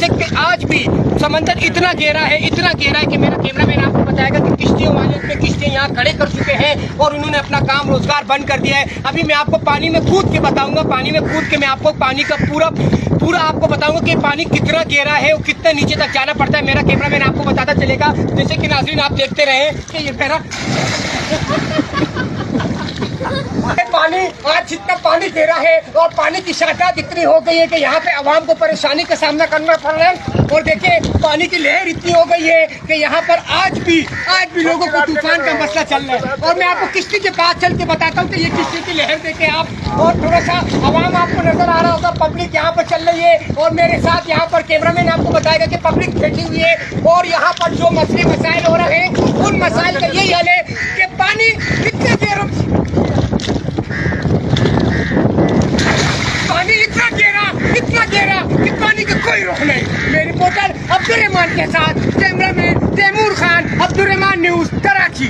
जैसे कि आज भी समंदर इतना गहरा है कि मेरा कैमरामैन आपको बताएगा कि किश्तियों वाले अपने किश्तियाँ यहाँ खड़े कर चुके हैं और उन्होंने अपना काम रोजगार बंद कर दिया है। अभी मैं आपको पानी में कूद के बताऊंगा, पानी में कूद के मैं आपको पानी का पूरा आपको बताऊंगा कि पानी कितना गहरा है और कितना नीचे तक जाना पड़ता है। मेरा कैमरामैन आपको बताता चलेगा। जैसे कि नाज़रीन आप देखते रहे कि ये मेरा पानी आज जितना पानी दे रहा है और पानी की शादात इतनी हो गई है कि यहाँ पे आवाम को परेशानी का सामना करना पड़ रहा है। और देखिए पानी की लहर इतनी हो गई है कि यहाँ पर आज भी लोगों को तूफान का मसला चल रहा है। और मैं आपको किश्ती के पास चल के बताता हूँ कि ये किश्ती की लहर देखे आप, और थोड़ा सा आवाम आपको नजर आ रहा होगा, पब्लिक यहाँ पर चल रही है और मेरे साथ यहाँ पर कैमरामैन आपको बताएगा कि पब्लिक बैठी हुई है। और यहाँ पर जो मसले मसाइल हो रहे हैं उन मसाइल का यही हल है कि पानी कितने देर इतना गहरा कि पानी का कोई रोक नहीं। मेरी रिपोर्टर अब्दुल रहमान के साथ कैमरामैन तैमूर खान, अब्दुल रहमान न्यूज़, कराची।